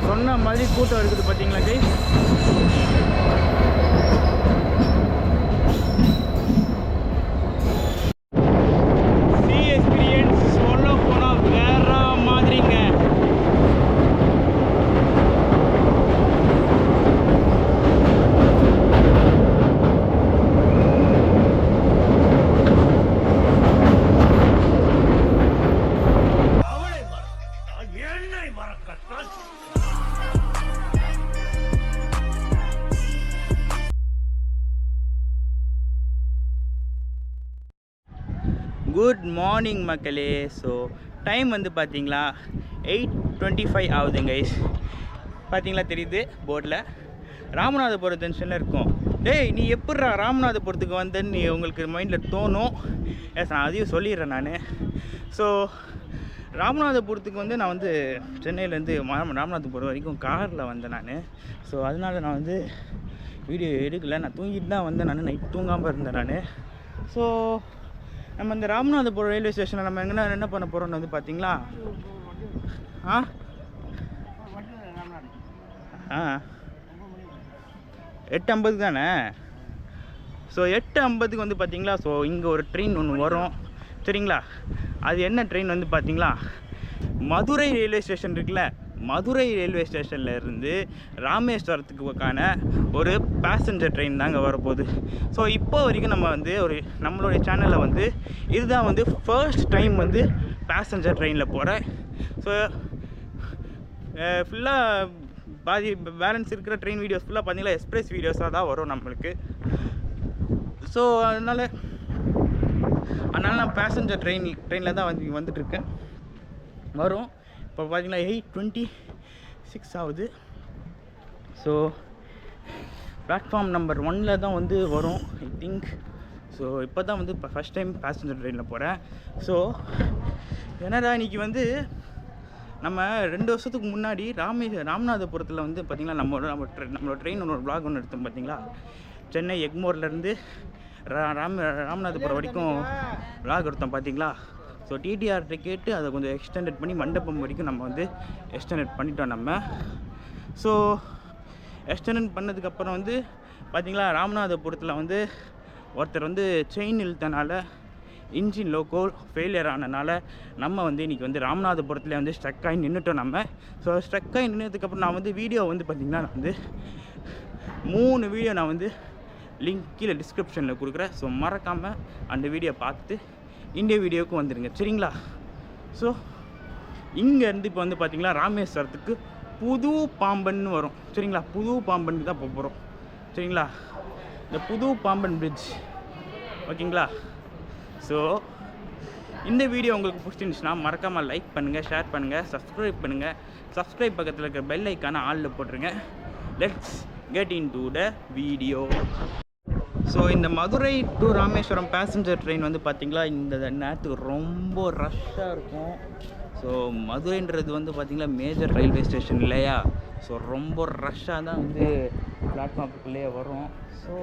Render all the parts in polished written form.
சொன்ன மாதிரி கூட்டம் இருக்குது பார்த்தீங்களா கைஸ். சி எக்ஸ்பீரியன்ஸ் சொல்ல போனால் வேற மாதிரிங்க. குட் மார்னிங் மக்களே. ஸோ டைம் வந்து பார்த்தீங்களா 8:25 ஆகுதுங்க கைஸ். பார்த்தீங்களா தெரியுது போர்டில் ராமநாதபுரம் ஜங்ஷனில் இருக்கும். டேய் நீ எப்பட்றா ராமநாதபுரத்துக்கு வந்தேன்னு நீ உங்களுக்கு மைண்டில் தோணும். எஸ் நான் அதையும் சொல்லிடுறேன் நான். ஸோ ராமநாதபுரத்துக்கு வந்து நான் வந்து சென்னையிலேருந்து ராமநாதபுரம் வரைக்கும் காரில் வந்தேன் நான். ஸோ அதனால நான் வந்து வீடியோ எடுக்கலை. நான் தூங்கிட்டு தான் வந்தேன் நான். நைட் தூங்காமல் இருந்தேன் நான். ஸோ நம்ம இந்த ராமநாதபுரம் ரயில்வே ஸ்டேஷனில் நம்ம என்ன பண்ண போகிறோம்னு வந்து பார்த்தீங்களா 8:50 தானே. ஸோ 8:50க்கு வந்து பார்த்தீங்களா. ஸோ இங்கே ஒரு ட்ரெயின் ஒன்று வரும் சரிங்களா. அது என்ன ட்ரெயின் வந்து பார்த்தீங்களா, மதுரை ரயில்வே ஸ்டேஷன் இருக்குல்ல, மதுரை ரயில்வே ஸ்டேஷனில் இருந்து ராமேஸ்வரத்துக்கான ஒரு பேசஞ்சர் ட்ரெயின் தாங்க வரப்போகுது. ஸோ இப்போ வரைக்கும் நம்ம வந்து நம்மளுடைய சேனலில் வந்து இதுதான் வந்து ஃபர்ஸ்ட் டைம் வந்து பேசஞ்சர் ட்ரெயினில் போகிறேன். ஸோ ஃபுல்லாக பாதி பேலன்ஸ் இருக்கிற ட்ரெயின் வீடியோஸ் ஃபுல்லாக பார்த்தீங்கன்னா எக்ஸ்பிரஸ் வீடியோஸாக தான் வரும் நம்மளுக்கு. ஸோ அதனால் நான் பேசஞ்சர் ட்ரெயினில் தான் வந்துட்டுருக்கேன் வரும். இப்போ பார்த்தீங்கன்னா 8:26 ஆகுது. ஸோ பிளாட்ஃபார்ம் நம்பர் 1 தான் வந்து வரும் ஐ திங்க். ஸோ இப்போ தான் வந்து இப்போ ஃபஸ்ட் டைம் பேசஞ்சர் ட்ரெயினில் போகிறேன். ஸோ என்னடா இன்றைக்கி வந்து நம்ம 2 வருஷத்துக்கு முன்னாடி ராமநாதபுரத்தில் வந்து பார்த்திங்கன்னா நம்மளோட ட்ரெயின் ஒன்று vlog ஒன்று எடுத்தோம் பார்த்தீங்களா. சென்னை எக்மோர்லேருந்து ராமநாதபுரம் வரைக்கும் vlog எடுத்தோம் பார்த்தீங்களா. ஸோ டிடிஆர்கிட்ட கேட்டு அதை கொஞ்சம் எக்ஸ்டெண்டட் பண்ணி மண்டபம் வரைக்கும் நம்ம வந்து எக்ஸ்டெண்டட் பண்ணிட்டோம் நம்ம. ஸோ எக்ஸ்டெண்டட் பண்ணதுக்கப்புறம் வந்து பார்த்திங்களா ராமநாதபுரத்தில் வந்து ஒருத்தர் வந்து செயின் இழுத்தனால இன்ஜின் லோக்கோ ஃபெயிலியர் ஆனதுனால நம்ம வந்து இன்றைக்கி வந்து ராமநாதபுரத்தில் வந்து ஸ்ட்ரக் ஆகி நின்றுட்டோம் நம்ம. ஸோ ஸ்ட்ரக் ஆகி நின்றதுக்கப்புறம் நான் வந்து வீடியோ வந்து பார்த்திங்கன்னா நான் வந்து 3 வீடியோ நான் வந்து லிங்க் கீழே டிஸ்கிரிப்ஷனில் கொடுக்குறேன். ஸோ மறக்காமல் அந்த வீடியோ பார்த்துட்டு இந்த வீடியோவுக்கு வந்துடுங்க சரிங்களா. ஸோ இங்கேருந்து இப்போ வந்து பார்த்திங்களா ராமேஸ்வரத்துக்கு புது பாம்பன்னு வரும் சரிங்களா. புது பாம்பனுக்கு தான் போகிறோம் சரிங்களா. இந்த புது பாம்பன் பிரிட்ஜ் ஓகேங்களா. ஸோ இந்த வீடியோ உங்களுக்கு பிடிச்சிருந்துச்சுன்னா மறக்காமல் லைக் பண்ணுங்கள், ஷேர் பண்ணுங்கள், சப்ஸ்கிரைப் பண்ணுங்கள். சப்ஸ்கிரைப் பக்கத்தில் இருக்கிற பெல் ஐக்கான ஆளில் போட்டுருங்க. Let's get into the video so. ஸோ இந்த Madurai to Rameswaram passenger train வந்து பார்த்திங்களா இந்த நேரத்துக்கு ரொம்ப ரஷ்ஷாக இருக்கும். ஸோ மதுரைன்றது வந்து பார்த்திங்களா மேஜர் ரயில்வே ஸ்டேஷன் இல்லையா. ஸோ ரொம்ப ரஷ்ஷாக தான் வந்து பிளாட்ஃபார்முக்குள்ளேயே வரும். ஸோ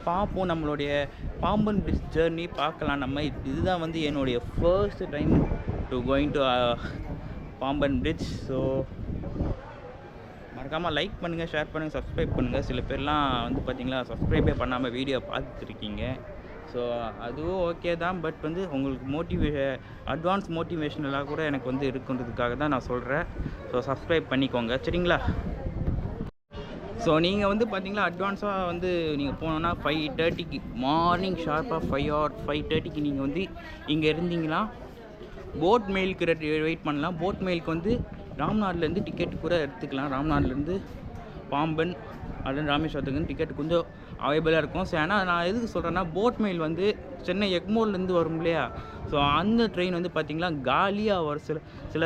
பார்ப்போம் நம்மளுடைய பாம்பன் பிரிட்ஜ் ஜேர்னி பார்க்கலாம் நம்ம. இதுதான் வந்து என்னுடைய first time to going to Pamban bridge. So மறக்காமல் லைக் பண்ணுங்கள், ஷேர் பண்ணுங்கள், சப்ஸ்கிரைப் பண்ணுங்கள். சில பேர்லாம் வந்து பார்த்திங்களா சப்ஸ்கிரைபே பண்ணாமல் வீடியோ பார்த்துட்ருக்கீங்க. ஸோ அதுவும் ஓகே தான். பட் வந்து உங்களுக்கு அட்வான்ஸ் மோட்டிவேஷனலாக கூட எனக்கு வந்து இருக்குன்றதுக்காக தான் நான் சொல்கிறேன். ஸோ சப்ஸ்கிரைப் பண்ணிக்கோங்க சரிங்களா. ஸோ நீங்கள் வந்து பார்த்திங்களா அட்வான்ஸாக வந்து நீங்கள் போனோன்னா 5:30க்கு மார்னிங் ஷார்ப்பாக 5 or 5:30க்கு நீங்கள் வந்து இங்கே இருந்தீங்கன்னா போட் மெயிலுக்கு வெயிட் பண்ணலாம். போட் மெயிலுக்கு வந்து ராம்நாட்லேருந்து டிக்கெட் கூட எடுத்துக்கலாம். ராம்நாட்லேருந்து பாம்பன் அதுலேருந்து ராமேஸ்வரத்துக்கு டிக்கெட் கொஞ்சம் அவைலபிளாக இருக்கும். ஸோ ஆனால் நான் எதுக்கு சொல்கிறேன்னா போட் மெயில் வந்து சென்னை எக்மோர்லேருந்து வரும் இல்லையா. ஸோ அந்த ட்ரெயின் வந்து பார்த்திங்கன்னா காலியாக வரும். சில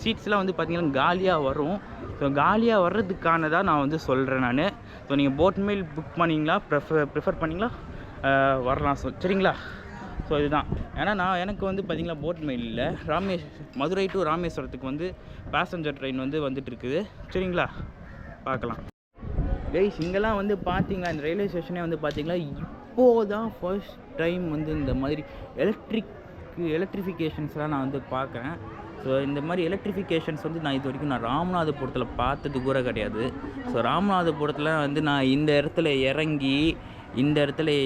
சீட்ஸ்லாம் வந்து பார்த்திங்கன்னா காலியாக வரும். ஸோ காலியாக வர்றதுக்கானதாக நான் வந்து சொல்கிறேன் நான். ஸோ நீங்கள் போட் மெயில் புக் பண்ணிங்களா ப்ரிஃபர் பண்ணிங்களா வரலாம் சரிங்களா. ஸோ இதுதான். ஏன்னா எனக்கு வந்து பார்த்திங்களா போட் மெயில் இல்லை. மதுரை டு ராமேஸ்வரத்துக்கு வந்து பேசஞ்சர் ட்ரெயின் வந்து வந்துட்டுருக்குது சரிங்களா. பார்க்கலாம் கைஸ். இங்கெல்லாம் வந்து பார்த்திங்களா இந்த ரயில்வே ஸ்டேஷனே வந்து பார்த்திங்களா இப்போது தான் ஃபர்ஸ்ட் டைம் வந்து இந்த மாதிரி எலக்ட்ரிஃபிகேஷன்ஸ்லாம் நான் வந்து பார்க்குறேன். ஸோ ஸோ இந்த மாதிரி எலக்ட்ரிஃபிகேஷன்ஸ் வந்து நான் இது வரைக்கும் நான் ராமநாதபுரத்தில் பார்த்தது கூட கிடையாது. ஸோ ராமநாதபுரத்தில் வந்து நான் இந்த இடத்துல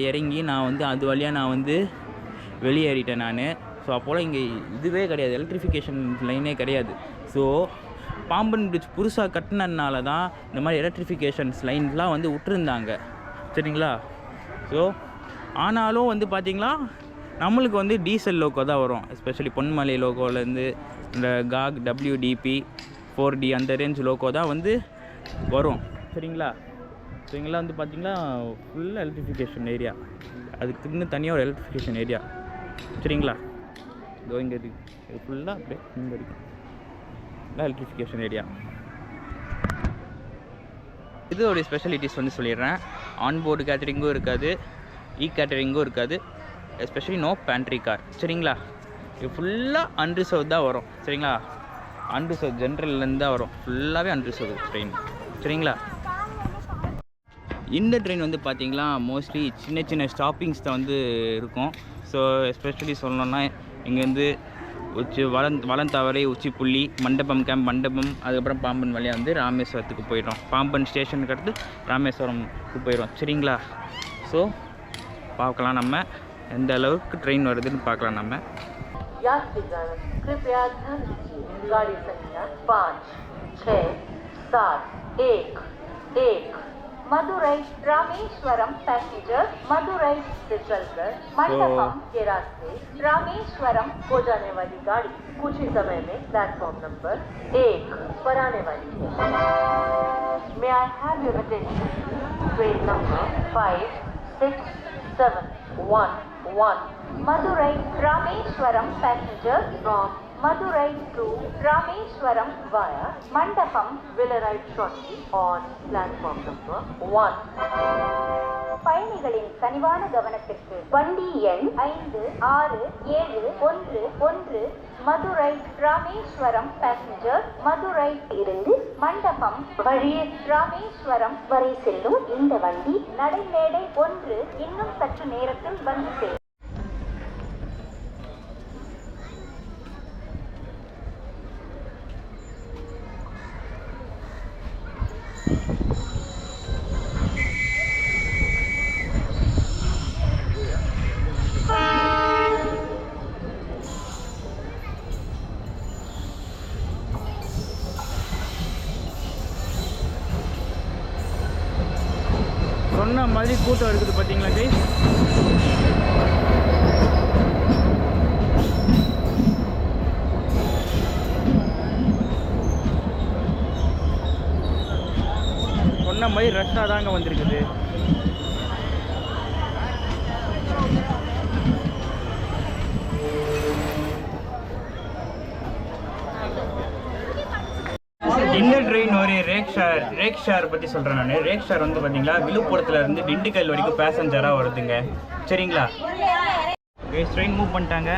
இறங்கி நான் வந்து அது வழியாக நான் வந்து வெளியேறிட்டேன் நான். ஸோ அப்போலாம் இங்கே இதுவே கிடையாது, எலக்ட்ரிஃபிகேஷன் லைனே கிடையாது. ஸோ பாம்பன் பிரிட்ஜ் புதுசாக கட்டினதுனால தான் இந்த மாதிரி எலக்ட்ரிஃபிகேஷன்ஸ் லைன்ஸ்லாம் வந்து விட்டுருந்தாங்க, சரிங்களா? ஸோ ஆனாலும் வந்து பார்த்திங்களா நம்மளுக்கு வந்து டீசல் லோகோ தான் வரும். எஸ்பெஷலி பொன்மலை லோகோலேருந்து இந்த காக் WDP 4D அந்த ரேஞ்ச் லோகோ தான் வந்து வரும், சரிங்களா? ஸோ இங்கெல்லாம் வந்து பார்த்திங்கன்னா ஃபுல்லாக எலக்ட்ரிஃபிகேஷன் ஏரியா, அதுக்கு இன்னும் தனியாக ஒரு எலக்ட்ரிஃபிகேஷன் ஏரியா, சரிங்களா? இதோ இங்கே இருக்குது, இது ஃபுல்லாக அப்படியே இங்கே இருக்குது எலக்ட்ரிஃபிகேஷன் ஏரியா. இதோடைய ஸ்பெஷாலிட்டிஸ் வந்து சொல்லிடுறேன். ஆன்போர்டு கேட்டரிங்கும் இருக்காது, கேட்டரிங்கும் இருக்காது, எஸ்பெஷலி நோ பேண்ட்ரி கார், சரிங்களா? இது ஃபுல்லாக அன்ரிசர்வ் தான் வரும், சரிங்களா? அன்ரிசர்வ் ஜென்ரல்லேருந்து தான் வரும், ஃபுல்லாகவே அன்ரிசர்வ் ட்ரெயின், சரிங்களா? இந்த ட்ரெயின் வந்து பார்த்திங்களா மோஸ்ட்லி சின்ன சின்ன ஸ்டாப்பிங்ஸ் தான் வந்து இருக்கும். ஸோ எஸ்பெஷலி சொல்லணுன்னா இங்கேருந்து வளந்தவரை, உச்சிப்புள்ளி, மண்டபம் கேம்ப், அதுக்கப்புறம் பாம்பன் வழியாக வந்து ராமேஸ்வரத்துக்கு போயிடும். பாம்பன் ஸ்டேஷனுக்கு அடுத்து ராமேஸ்வரம்க்கு போயிடும், சரிங்களா? ஸோ பார்க்கலாம் நம்ம எந்த அளவுக்கு ட்ரெயின் வருதுன்னு பார்க்கலாம் நம்ம. मदुरई रामेश्वरम पैसेंजर मदुरई से चलकर मंडपम के रास्ते रामेश्वरम को जाने वाली गाड़ी कुछ ही समय में प्लेटफॉर्म नंबर 1 पर आने वाली है. May I have your attention? Train number 5671 Madurai Rameshwaram passenger from Madurai to Rameshwaram via Mandapam will arrive shortly on platform number 1. பயணிகளின் கனிவான கவனத்திற்கு வண்டி எண் 5671 மதுரை ராமேஸ்வரம் பேசஞ்சர் மதுரை இருந்து மண்டபம் வழியே ராமேஸ்வரம் வரை செல்லும் இந்த வண்டி நடைமேடை 1 இன்னும் சற்று நேரத்தில் வந்து சேரும். சொன்ன மாதிரி கூட்டம் இருக்குது பார்த்தீங்களா கைஸ்? சொன்ன மாதிரி ரஷ்ஷாக தாங்க வந்திருக்குது. இந்த ட்ரெயின் ஒரு ரேக் ஷேர் பற்றி சொல்கிறேன் நான். ரேக் ஷேர் வந்து பார்த்தீங்களா விழுப்புரத்தில் இருந்து திண்டுக்கல் வரைக்கும் பேசஞ்சராக வருதுங்க, சரிங்களா? ட்ரெயின் மூவ் பண்ணிட்டாங்க.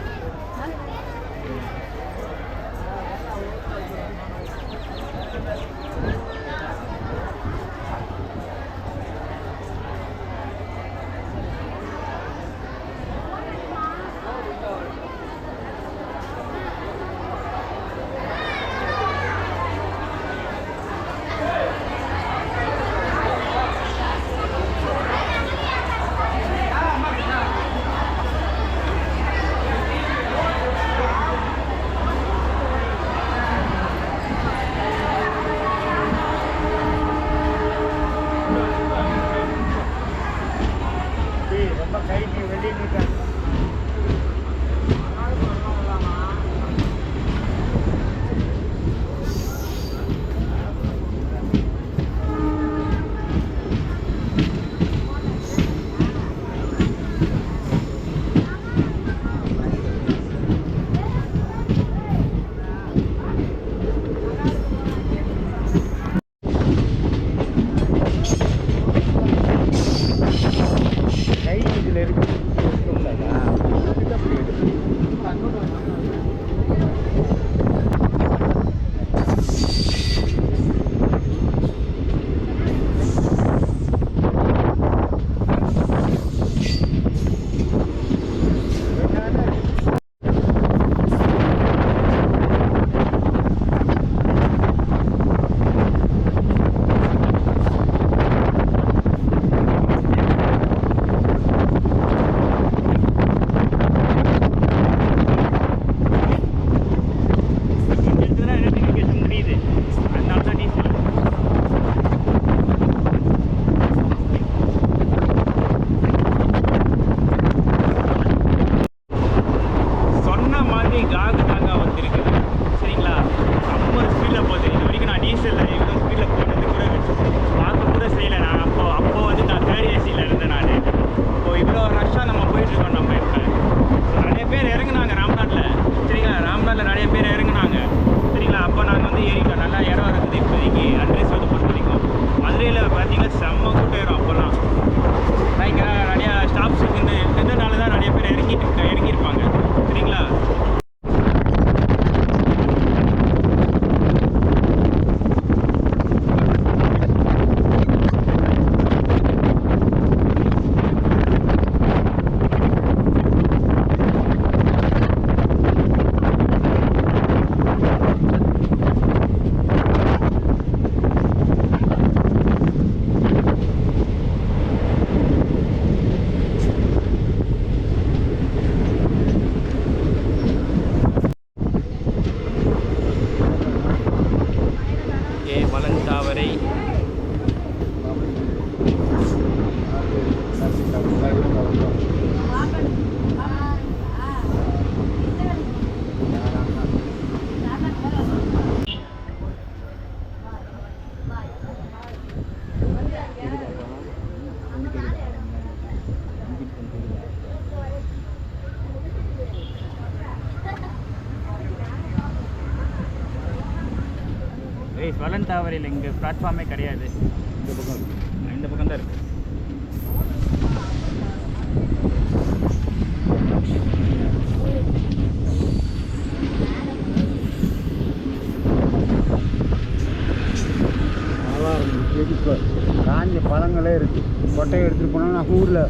கைஸ் வளன்தாவரையில் இங்கே பிளாட்ஃபார்மே கிடையாது. இந்த பக்கம் தான் இருக்குது. காஞ்ச பழங்களே இருக்குது. கொட்டையை எடுத்துகிட்டு போனால் நான் ஊரில்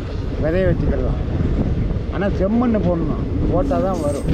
விதைய வச்சுக்கலாம். ஆனால் செம்மண்ணை போடணும், போட்டால் தான் வரும்.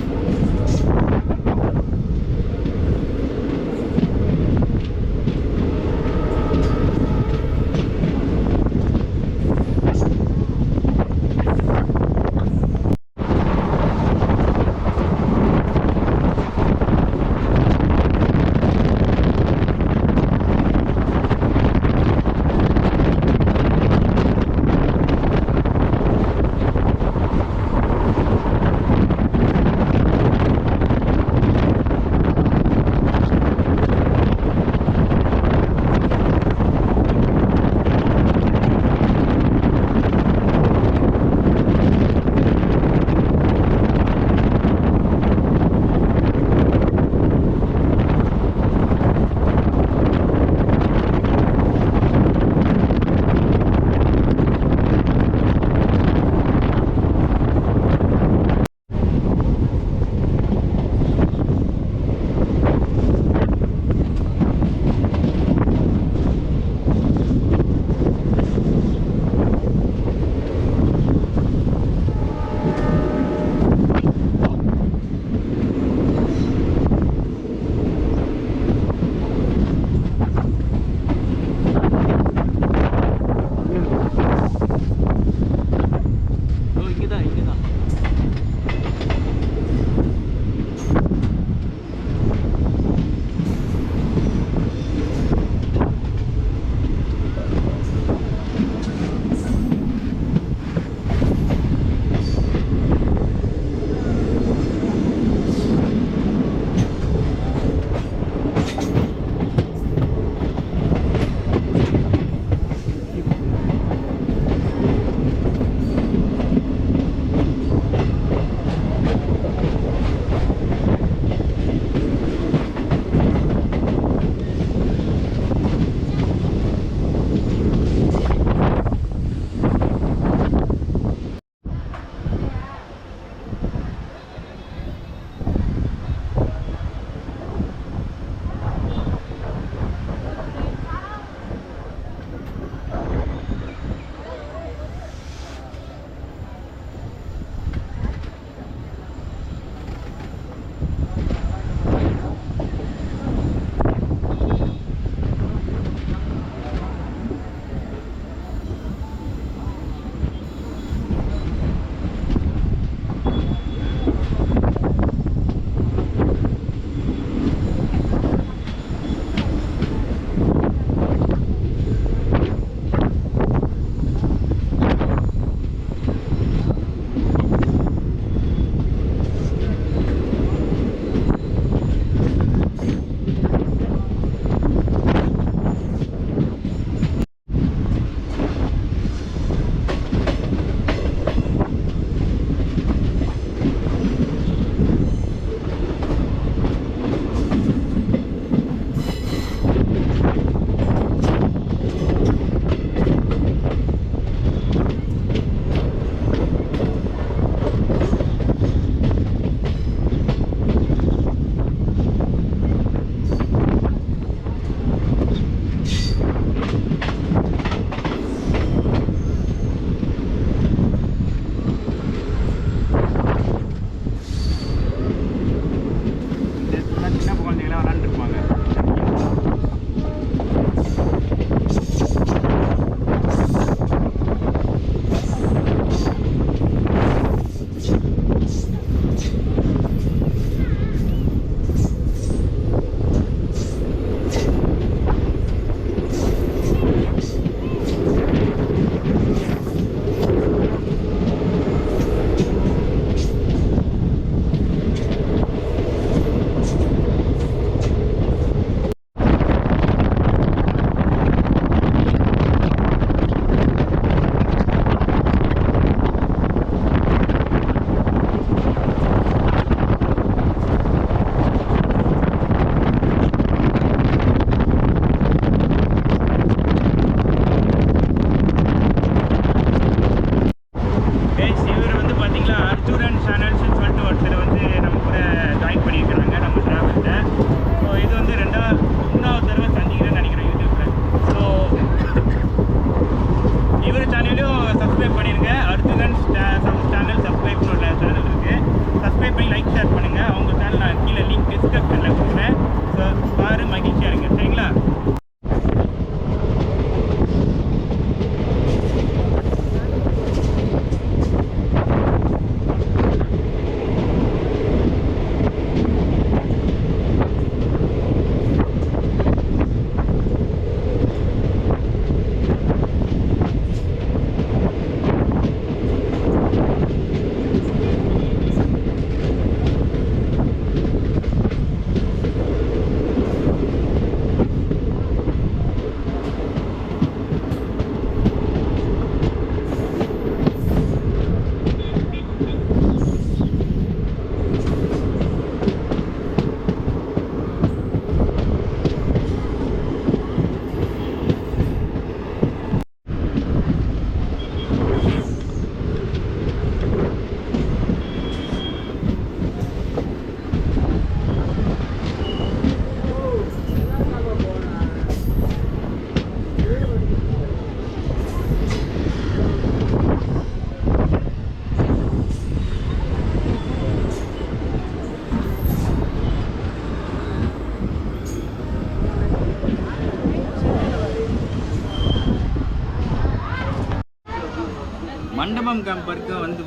மண்டபம் கேம்ப் வரைக்கும் வந்து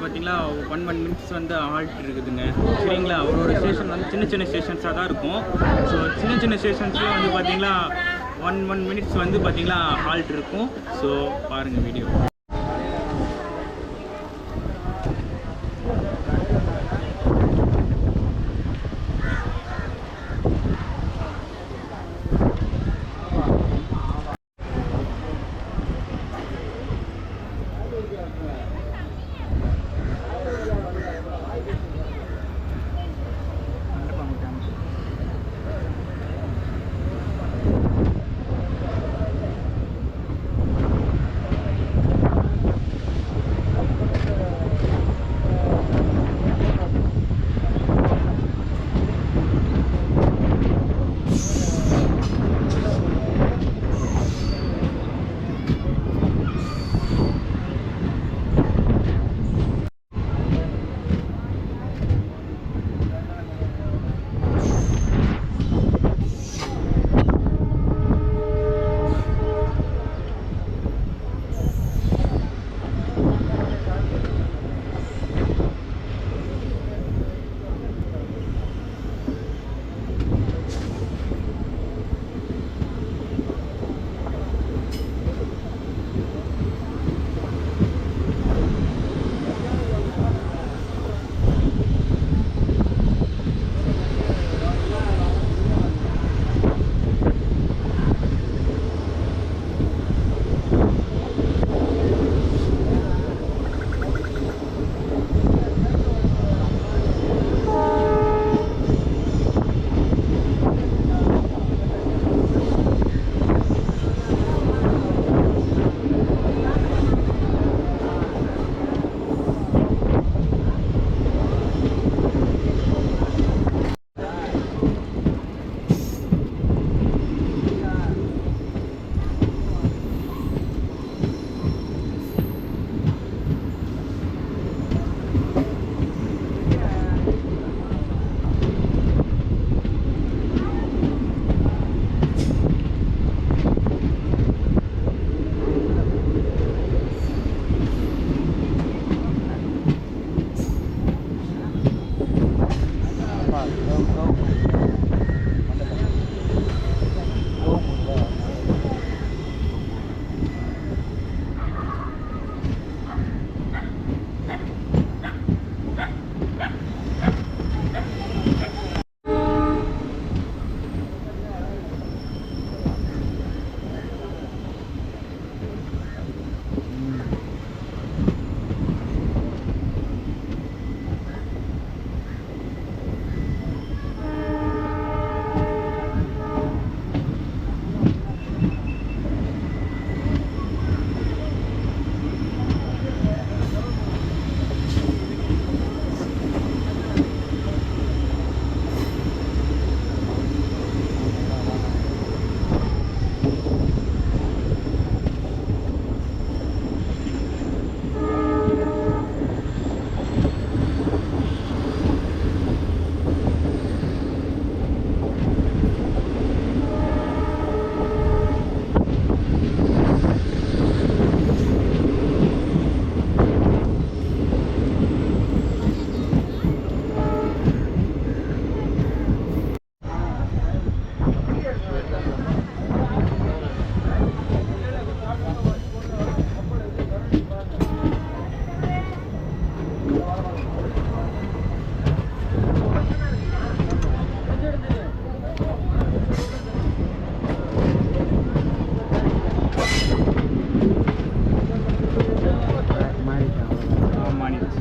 பார்த்தீங்களா 1 மினிட்ஸ் வந்து ஹால்ட் இருக்குதுங்க. சரிங்களா, ஒரு ஸ்டேஷன் வந்து சின்ன சின்ன ஸ்டேஷன்ஸாக தான் இருக்கும். ஸோ சின்ன சின்ன ஸ்டேஷன்ஸ்லேயும் வந்து பார்த்தீங்களா 1 மினிட்ஸ் வந்து பார்த்தீங்களா ஹால்ட் இருக்கும். ஸோ பாருங்கள் வீடியோ.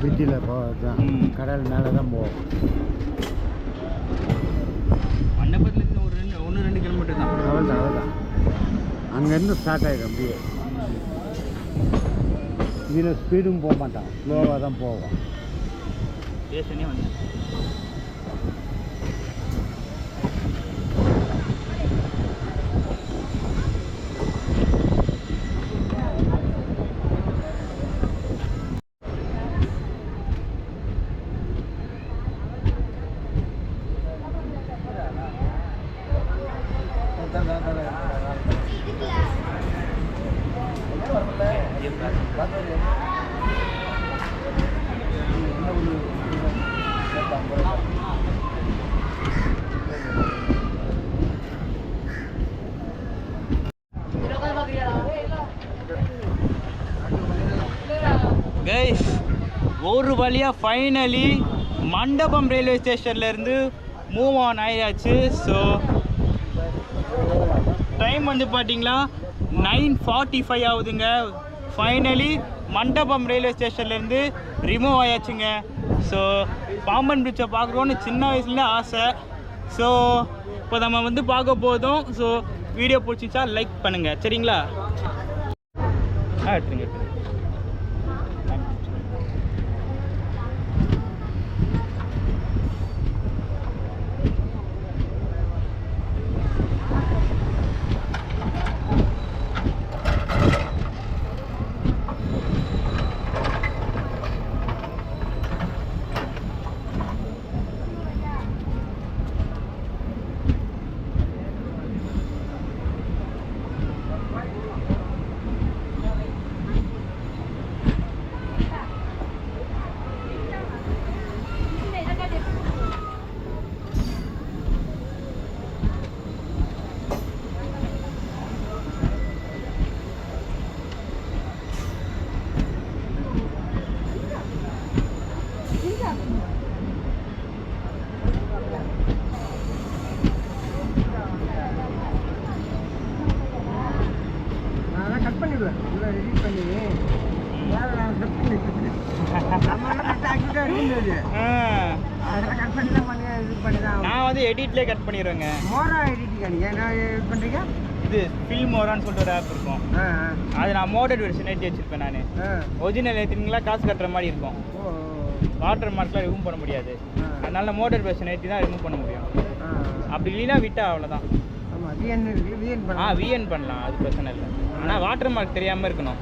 பிரிட்ஜில் போகிறது கடல் மேலே தான் போகும். மண்டபத்துலேருந்து ஒரு 1-2 கிலோமீட்டர் தான். அவ்வளோதான் அங்கேருந்து ஸ்டார்ட் ஆகிடும் அப்படியே. இதில் ஸ்பீடும் போக மாட்டான், ஸ்லோவாக தான் போவோம். ஸ்டேஷனே வந்து கைஸ் ஒரு வழியாக ஃபைனலி மண்டபம் ரயில்வே ஸ்டேஷன்லேருந்து மூவ் ஆன் ஆயாச்சு. ஸோ டைம் வந்து பார்த்தீங்களா 9:45 ஆகுதுங்க. ஃபைனலி மண்டபம் ரயில்வே ஸ்டேஷன்லேருந்து ரிமூவ் ஆயாச்சுங்க. ஸோ பாம்பன் பிரிட்ஜை பார்க்குறோன்னு சின்ன வயசுலேருந்து ஆசை. ஸோ இப்போ நம்ம வந்து பார்க்க போதும். ஸோ வீடியோ பிடிச்சிச்சா லைக் பண்ணுங்கள் சரிங்களா? எடுத்துருங்க. நான் வந்து எடிட்லேயே கட் பண்ணிடுவேங்க. மோரா எடிட்டிங் என்ன பண்ணுறீங்க? இது ஃபில்ம் மோரான்னு சொல்லிட்டு ஒரு ஆப் இருக்கும். அது நான் மோடட் வெர்ஷன் ஏற்றி வச்சிருப்பேன். நான் ஒரிஜினல் ஏற்றிங்களா காசு கட்டுற மாதிரி இருக்கும். வாட்டர் மார்க்லாம் ரிமூவ் பண்ண முடியாது. அதனால மோடட் வெர்ஷன் ஏற்றி தான் ரிமூவ் பண்ண முடியும். அப்படி இல்லைன்னா விட்டா அவ்வளோதான். விஎன் பண்ணலாம், அது பிரச்சனை இல்லை. ஆனால் வாட்டர் மார்க் தெரியாமல் இருக்கணும்.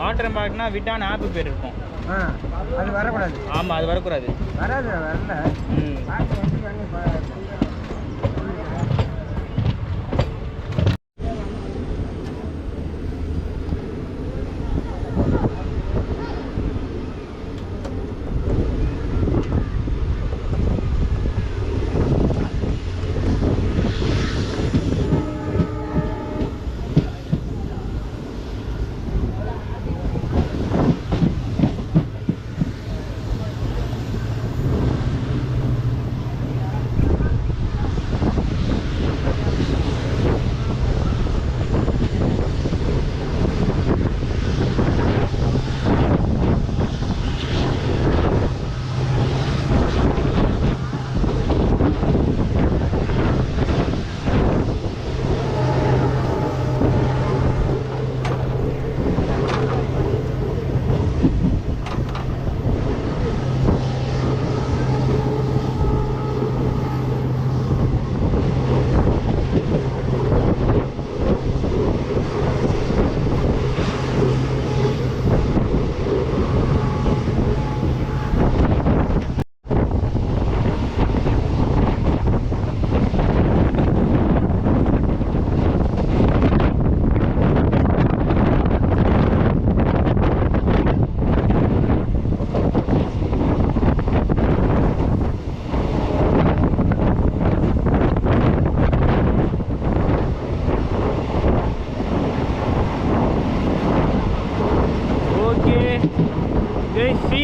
வாட்டர் மார்க்னா விட்டான ஆப்பு பேர் இருக்கும். அது வரக்கூடாது. ஆமாம், அது வரக்கூடாது. வரல.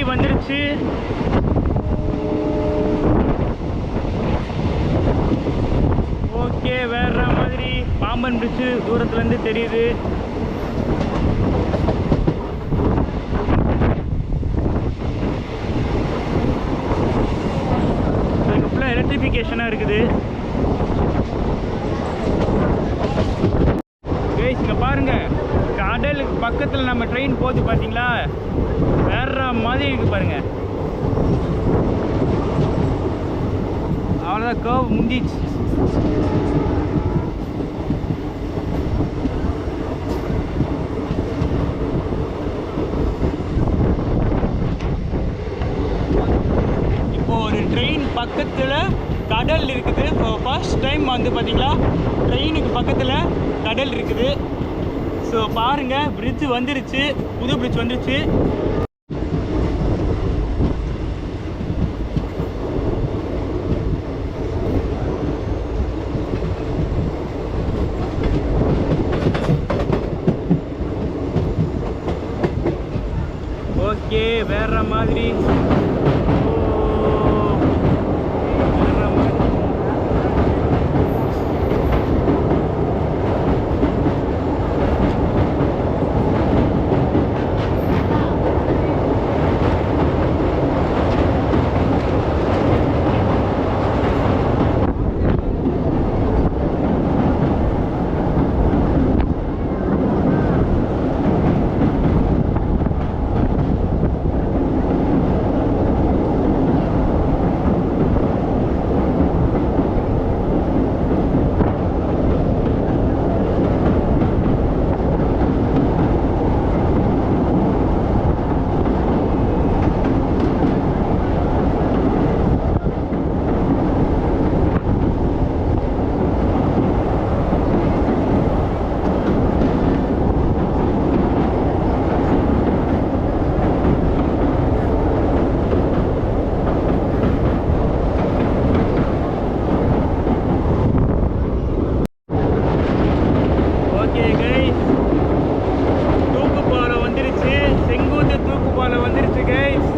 வந்துருச்சு. ஓகே, வேற மாதிரி பாம்பன் பிரிட்ஜு தூரத்துலேருந்து தெரியுது. ஃபுல்லாக எலக்ட்ரிஃபிகேஷனாக இருக்குது. இங்கே பாருங்க, கடலுக்கு பக்கத்தில் நம்ம ட்ரெயின் போகுது பார்த்தீங்களா? வேற மாதிரி இருக்கு பாருங்க. அவ்வளோதான், கர்வ் முந்திச்சு. இப்போ ஒரு ட்ரெயின் பக்கத்தில் கடல் இருக்குது. இப்போ ஃபர்ஸ்ட் டைம் வந்து பார்த்தீங்களா ட்ரெயினுக்கு பக்கத்தில் கடல் இருக்குது. ஸோ பாருங்கள், பிரிட்ஜு வந்துருச்சு, புது பிரிட்ஜ் வந்துருச்சு. மாதிரி வேற மாதிரி. ஓகே கைஸ், தூக்குப்பாலை வந்துருச்சு. செங்குத்து தூக்குப்பாலை வந்துருச்சு கைஸ்.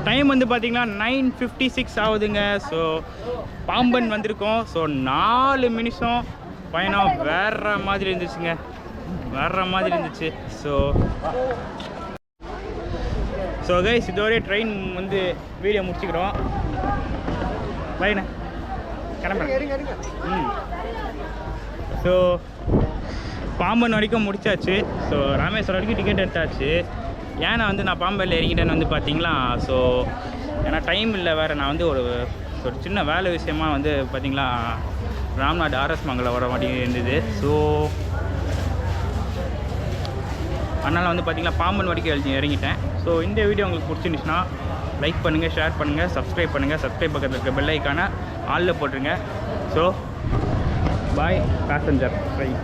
டைம் வந்து பார்த்தீங்கன்னா 9:56 ஆகுதுங்க. ஸோ பாம்பன் வந்திருக்கோம். ஸோ 4 நிமிஷம் பயணம் வேற மாதிரி இருந்துச்சுங்க, வேற மாதிரி இருந்துச்சு. ஸோ கைஸ், இதோடய ட்ரெயின் வந்து வீடியோ முடிச்சுக்கிறோம். பையனை கிளம்புறேன். ஸோ பாம்பன் வரைக்கும் முடிச்சாச்சு. ஸோ ராமேஸ்வரம் வரைக்கும் டிக்கெட் எடுத்தாச்சு. ஏன்னா வந்து நான் பாம்பனில் இறங்கிட்டேன்னு வந்து பார்த்தீங்களா. ஸோ ஏன்னா டைம் இல்லை வேறு. நான் வந்து ஒரு சின்ன வேலை விஷயமா வந்து பார்த்தீங்களா ராம்நாடு ஆர்எஸ் மங்கலம் வர மாதிரி இருந்தது. ஸோ அதனால் வந்து பார்த்தீங்கன்னா பாம்பன் வரைக்கும் இறங்கிட்டேன். ஸோ இந்த வீடியோ உங்களுக்கு பிடிச்சிருந்துச்சுன்னா லைக் பண்ணுங்கள், ஷேர் பண்ணுங்கள், சப்ஸ்கிரைப் பண்ணுங்கள். சப்ஸ்கிரைப் பக்கத்தில் இருக்க பெல் ஐக்கானை ஆலில் போட்டுருங்க. So bye passenger train.